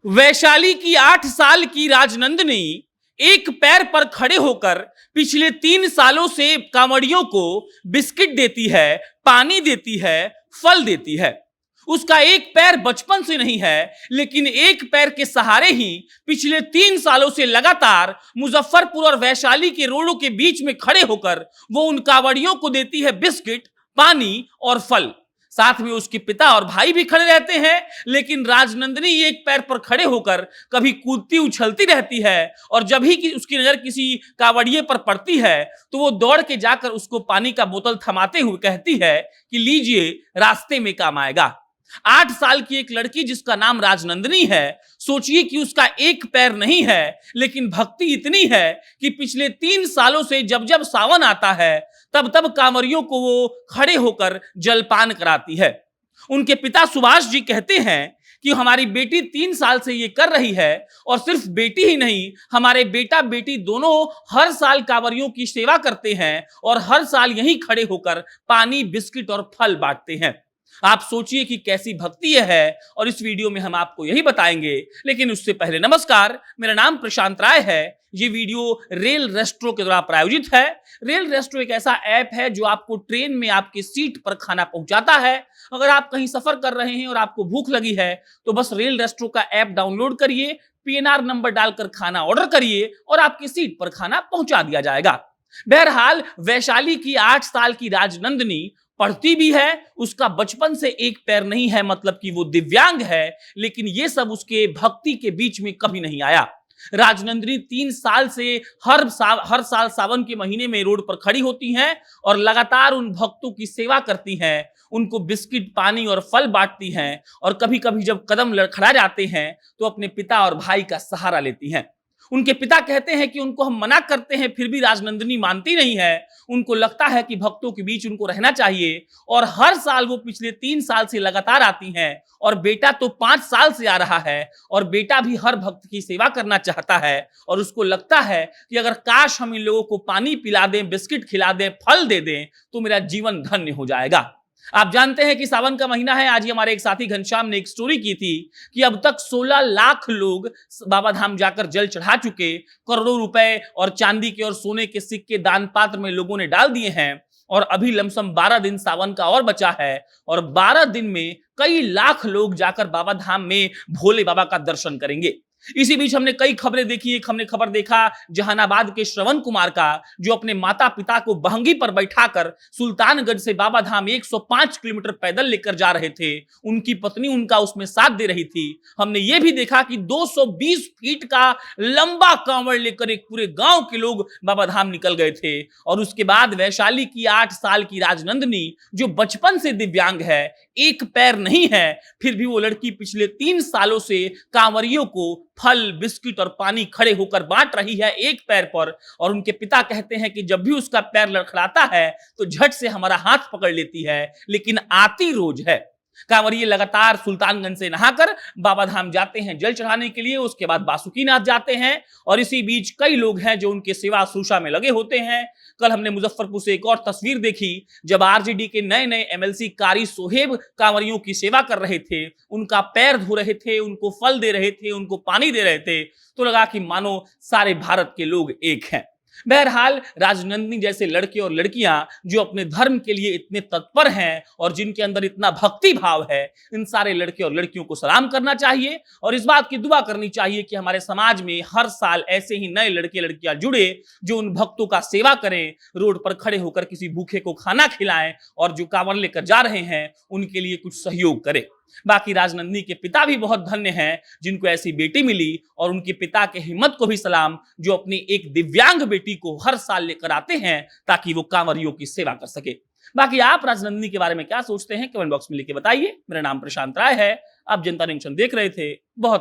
वैशाली की 8 साल की राजनंदिनी एक पैर पर खड़े होकर पिछले 3 सालों से कांवड़ियों को बिस्किट देती है, पानी देती है, फल देती है। उसका एक पैर बचपन से नहीं है, लेकिन एक पैर के सहारे ही पिछले 3 सालों से लगातार मुजफ्फरपुर और वैशाली के रोडों के बीच में खड़े होकर वो उन कांवड़ियों को देती है बिस्किट, पानी और फल। साथ में उसके पिता और भाई भी खड़े रहते हैं, लेकिन राजनंदिनी एक पैर पर खड़े होकर कभी कूदती उछलती रहती है और जब ही उसकी नजर किसी कावड़िए पर पड़ती है तो वो दौड़ के जाकर उसको पानी का बोतल थमाते हुए कहती है कि लीजिए, रास्ते में काम आएगा। 8 साल की एक लड़की जिसका नाम राजनंदिनी है, सोचिए कि उसका एक पैर नहीं है, लेकिन भक्ति इतनी है कि पिछले 3 सालों से जब जब सावन आता है तब तब कांवरियों को वो खड़े होकर जलपान कराती है। उनके पिता सुभाष जी कहते हैं कि हमारी बेटी 3 साल से ये कर रही है और सिर्फ बेटी ही नहीं, हमारे बेटा बेटी दोनों हर साल कांवरियों की सेवा करते हैं और हर साल यहीं खड़े होकर पानी, बिस्किट और फल बांटते हैं। आप सोचिए कि कैसी भक्ति है और इस वीडियो में हम आपको यही बताएंगे। लेकिन उससे पहले नमस्कार, मेरा नाम प्रशांत राय है। ये वीडियो रेल रेस्ट्रो के द्वारा प्रायोजित है। रेल रेस्ट्रो एक ऐसा ऐप है जो आपको ट्रेन में आपके सीट पर खाना पहुंचाता है। अगर आप कहीं सफर कर रहे हैं और आपको भूख लगी है तो बस रेल रेस्ट्रो का ऐप डाउनलोड करिए, पीएनआर नंबर डालकर खाना ऑर्डर करिए और आपकी सीट पर खाना पहुंचा दिया जाएगा। बहरहाल, वैशाली की 8 साल की राजनंदिनी पढ़ती भी है, उसका बचपन से एक पैर नहीं है, मतलब कि वो दिव्यांग है, लेकिन ये सब उसके भक्ति के बीच में कभी नहीं आया। राजनंदिनी 3 साल से हर साल सावन के महीने में रोड पर खड़ी होती हैं और लगातार उन भक्तों की सेवा करती हैं, उनको बिस्किट, पानी और फल बांटती हैं और कभी कभी जब कदम लड़खड़ा जाते हैं तो अपने पिता और भाई का सहारा लेती हैं। उनके पिता कहते हैं कि उनको हम मना करते हैं फिर भी राजनंदिनी मानती नहीं है। उनको लगता है कि भक्तों के बीच उनको रहना चाहिए और हर साल वो पिछले 3 साल से लगातार आती हैं और बेटा तो 5 साल से आ रहा है और बेटा भी हर भक्त की सेवा करना चाहता है और उसको लगता है कि अगर काश हम इन लोगों को पानी पिला दें, बिस्किट खिला दें, फल दे दें तो मेरा जीवन धन्य हो जाएगा। आप जानते हैं कि सावन का महीना है। आज ही हमारे एक साथी घनश्याम ने एक स्टोरी की थी कि अब तक 16 लाख लोग बाबा धाम जाकर जल चढ़ा चुके, करोड़ों रुपए और चांदी के और सोने के सिक्के दान पात्र में लोगों ने डाल दिए हैं और अभी लमसम 12 दिन सावन का और बचा है और 12 दिन में कई लाख लोग जाकर बाबा धाम में भोले बाबा का दर्शन करेंगे। इसी बीच हमने कई खबरें देखी। एक हमने खबर देखा जहानाबाद के श्रवण कुमार का, जो अपने माता पिता को बहंगी पर बैठाकर सुल्तानगंज से बाबा धाम 105 किलोमीटर पैदल लेकर जा रहे थे। उनकी पत्नी उनका उसमें साथ दे रही थी। हमने ये भी देखा कि 220 फीट का लंबा कांवड़ लेकर एक पूरे गांव के लोग बाबा धाम निकल गए थे। और उसके बाद वैशाली की 8 साल की राजनंदिनी, जो बचपन से दिव्यांग है, एक पैर नहीं है, फिर भी वो लड़की पिछले 3 सालों से कांवरियों को फल, बिस्किट और पानी खड़े होकर बांट रही है एक पैर पर। और उनके पिता कहते हैं कि जब भी उसका पैर लड़खड़ाता है तो झट से हमारा हाथ पकड़ लेती है, लेकिन आती रोज है। कांवरिये लगातार सुल्तानगंज से नहाकर बाबा धाम जाते हैं जल चढ़ाने के लिए, उसके बाद बासुकीनाथ जाते हैं और इसी बीच कई लोग हैं जो उनके सेवा शुश्रूषा में लगे होते हैं। कल हमने मुजफ्फरपुर से एक और तस्वीर देखी जब आरजेडी के नए नए एमएलसी कारी सोहेब कांवरियों की सेवा कर रहे थे, उनका पैर धो रहे थे, उनको फल दे रहे थे, उनको पानी दे रहे थे, तो लगा कि मानो सारे भारत के लोग एक हैं। बहरहाल, राजनंदिनी जैसे लड़के और लड़कियां जो अपने धर्म के लिए इतने तत्पर हैं और जिनके अंदर इतना भक्ति भाव है, इन सारे लड़के और लड़कियों को सलाम करना चाहिए और इस बात की दुआ करनी चाहिए कि हमारे समाज में हर साल ऐसे ही नए लड़के लड़कियां जुड़े जो उन भक्तों का सेवा करें, रोड पर खड़े होकर किसी भूखे को खाना खिलाएं और जो कांवड़ लेकर जा रहे हैं उनके लिए कुछ सहयोग करें। बाकी राजनंदिनी के पिता भी बहुत धन्य हैं जिनको ऐसी बेटी मिली और उनके पिता के हिम्मत को भी सलाम, जो अपनी एक दिव्यांग बेटी को हर साल लेकर आते हैं ताकि वो कांवरियों की सेवा कर सके। बाकी आप राजनंदिनी के बारे में क्या सोचते हैं, कमेंट बॉक्स में लिख के बताइए। मेरा नाम प्रशांत राय है, आप जनता जंक्शन देख रहे थे। बहुत